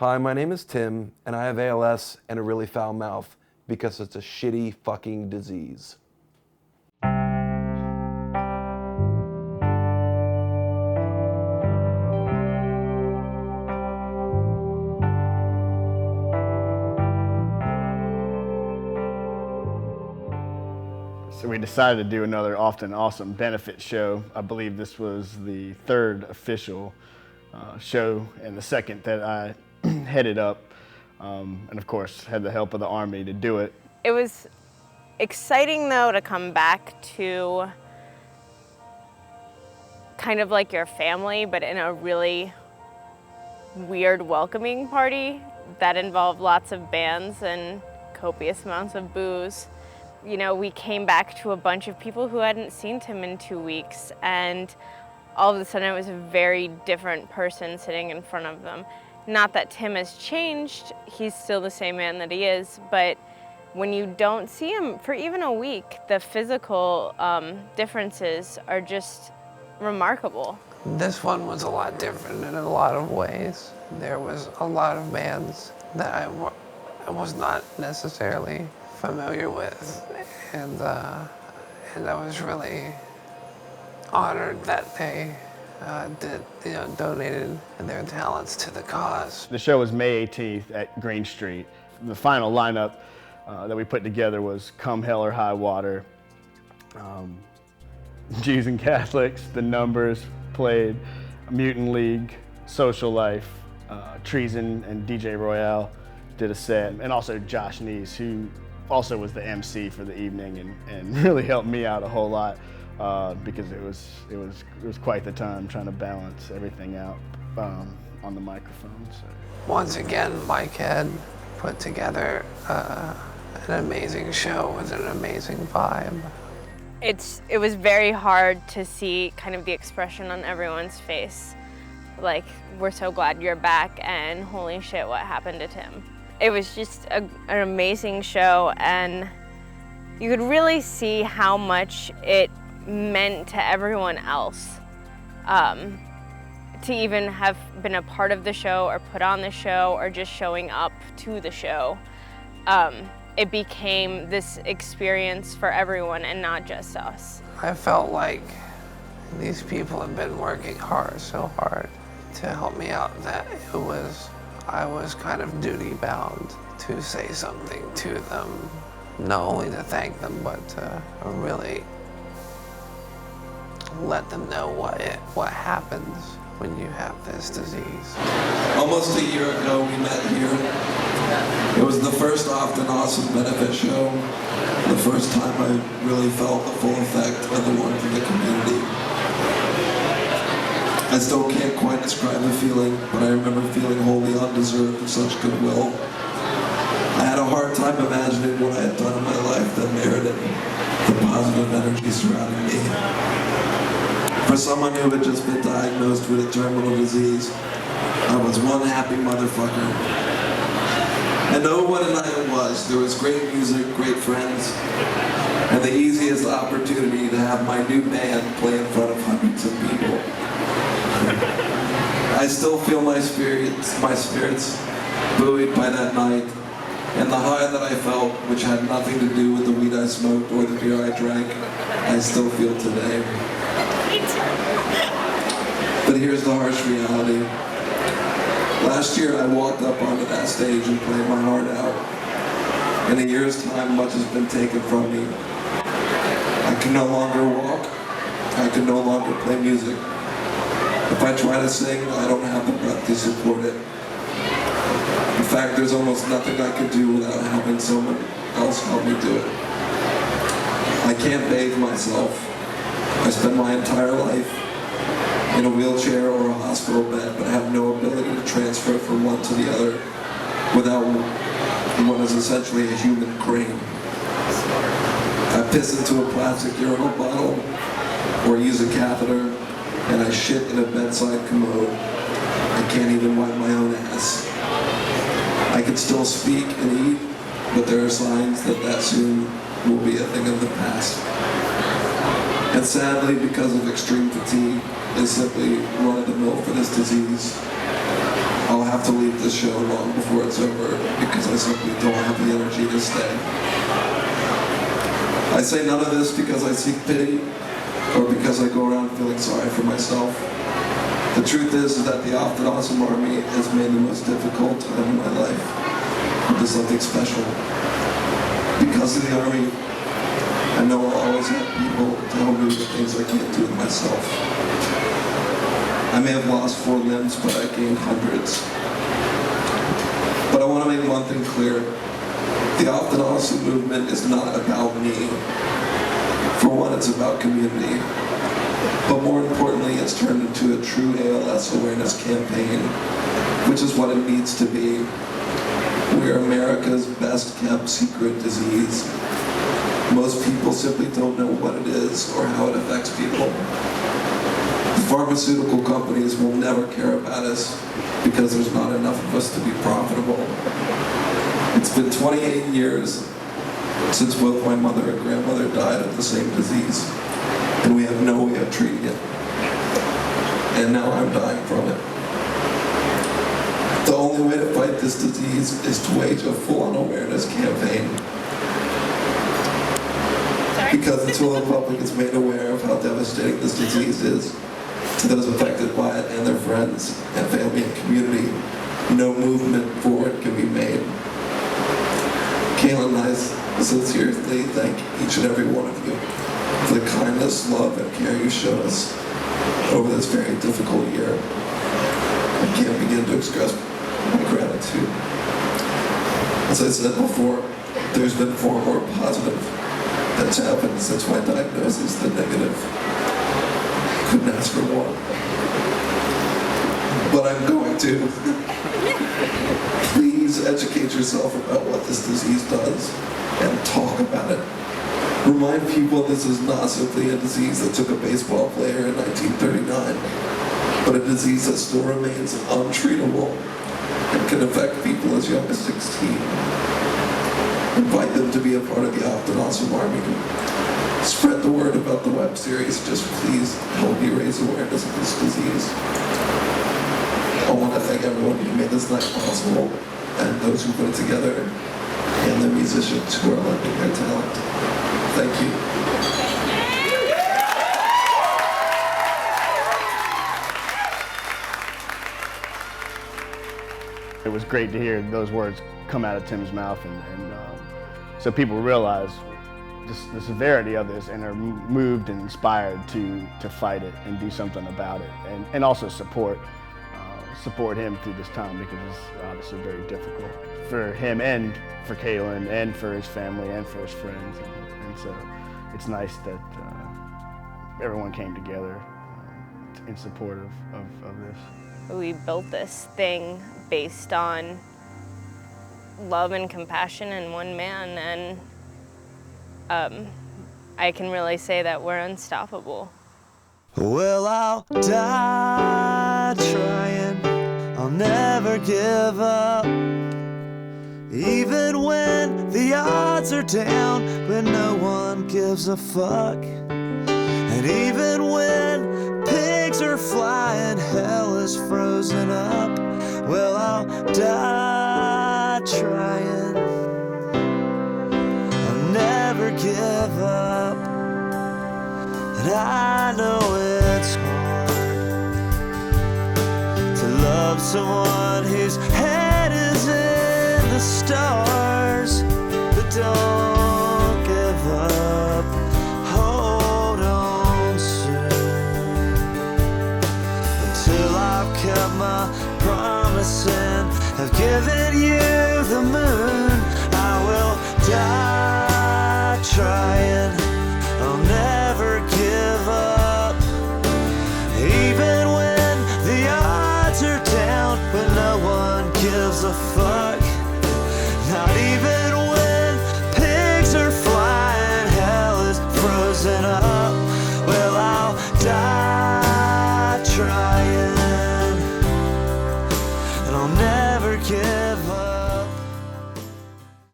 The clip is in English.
Hi, my name is Tim, and I have ALS and a really foul mouth because it's a shitty fucking disease. So we decided to do another Often Awesome benefit show. I believe this was the third official show and the second that I headed up, and of course had the help of the Army to do it. It was exciting though to come back to kind of like your family, but in a really weird welcoming party that involved lots of bands and copious amounts of booze. You know, we came back to a bunch of people who hadn't seen Tim in 2 weeks, and all of a sudden it was a very different person sitting in front of them. Not that Tim has changed, he's still the same man that he is, but when you don't see him for even a week, the physical differences are just remarkable. This one was a lot different in a lot of ways. There was a lot of bands that I was not necessarily familiar with, and I was really honored that they donated their talents to the cause. The show was May 18th at Green Street. The final lineup that we put together was Come Hell or High Water, Jews and Catholics, The Numbers played, Mutant League, Social Life, Treason and DJ Royale did a set, and also Josh Neese, who also was the MC for the evening and really helped me out a whole lot because it was quite the time trying to balance everything out on the microphone. So. Once again, Mike had put together an amazing show with an amazing vibe. It was very hard to see kind of the expression on everyone's face. Like, we're so glad you're back, and holy shit, what happened to Tim? It was just an amazing show, and you could really see how much it meant to everyone else to even have been a part of the show or put on the show or just showing up to the show. It became this experience for everyone and not just us. I felt like these people have been working so hard to help me out that I was kind of duty bound to say something to them, not only to thank them, but to really let them know what happens when you have this disease. Almost a year ago we met here. It was the first Often Awesome benefit show, the first time I really felt the full effect of the warmth of the community. I still can't quite describe the feeling, but I remember feeling wholly undeserved of such goodwill. I had a hard time imagining what I had done in my life that merited the positive energy surrounding me. For someone who had just been diagnosed with a terminal disease, I was one happy motherfucker. And oh, what a night it was. There was great music, great friends, and the easiest opportunity to have my new band play in front of hundreds of people. I still feel my spirits buoyed by that night, and the high that I felt, which had nothing to do with the weed I smoked or the beer I drank, I still feel today. But here's the harsh reality. Last year I walked up onto that stage and played my heart out. In a year's time, much has been taken from me. I can no longer walk. I can no longer play music. If I try to sing, I don't have the breath to support it. In fact, there's almost nothing I can do without having someone else help me do it. I can't bathe myself. I spend my entire life in a wheelchair or a hospital bed, but I have no ability to transfer from one to the other without what is essentially a human crane. I piss into a plastic urinal bottle or use a catheter, and I shit in a bedside commode. I can't even wipe my own ass. I can still speak and eat, but there are signs that soon will be a thing of the past. And sadly, because of extreme fatigue, is simply run of the mill for this disease. I'll have to leave this show long before it's over because I simply don't have the energy to stay. I say none of this because I seek pity or because I go around feeling sorry for myself. The truth is that the Often Awesome Army has made the most difficult time in my life into something special. Because of the Army, I know I'll always have people tell me the things I can't do with myself. I may have lost 4 limbs, but I gained hundreds. But I want to make one thing clear. The Often Awesome movement is not about me. For one, it's about community. But more importantly, it's turned into a true ALS awareness campaign, which is what it needs to be. We are America's best kept secret disease. Most people simply don't know what it is or how it affects people. The pharmaceutical companies will never care about us because there's not enough of us to be profitable. It's been 28 years since both my mother and grandmother died of the same disease, and we have no way of treating it. And now I'm dying from it. The only way to fight this disease is to wage a full-on awareness campaign. Because until the public is made aware of how devastating this disease is to those affected by it and their friends and family and community, no movement forward can be made. Kaylan and I sincerely thank each and every one of you for the kindness, love, and care you showed us over this very difficult year. I can't begin to express my gratitude. As I said before, there's been far more positive that's happened since my diagnosis than negative. Couldn't ask for more. But I'm going to. Please educate yourself about what this disease does and talk about it. Remind people this is not simply a disease that took a baseball player in 1939, but a disease that still remains untreatable and can affect people as young as 16. Invite them to be a part of the Often Awesome Army. Spread the word about the web series. Just please help me raise awareness of this disease. I want to thank everyone who made this night possible, and those who put it together, and the musicians who are lending their talent. Thank you. It was great to hear those words come out of Tim's mouth, and so people realize the severity of this and are moved and inspired to fight it and do something about it, and also support him through this time, because it's obviously very difficult for him and for Kaylan and for his family and for his friends, and so it's nice that everyone came together in support of this. We built this thing based on love and compassion in one man, and I can really say that we're unstoppable. Well, I'll die trying, I'll never give up. Even when the odds are down, when no one gives a fuck. And even when pigs are flying, hell is frozen up. Well, I'll die trying, I'll never give up. And I know it's hard to love someone whose head is in the stars. But don't give up, hold on soon. Until I've kept my promise and have given you the moon, I will die trying, I'll never give up. Even when the odds are down, when no one gives a fuck. Not even when pigs are flying, hell is frozen up.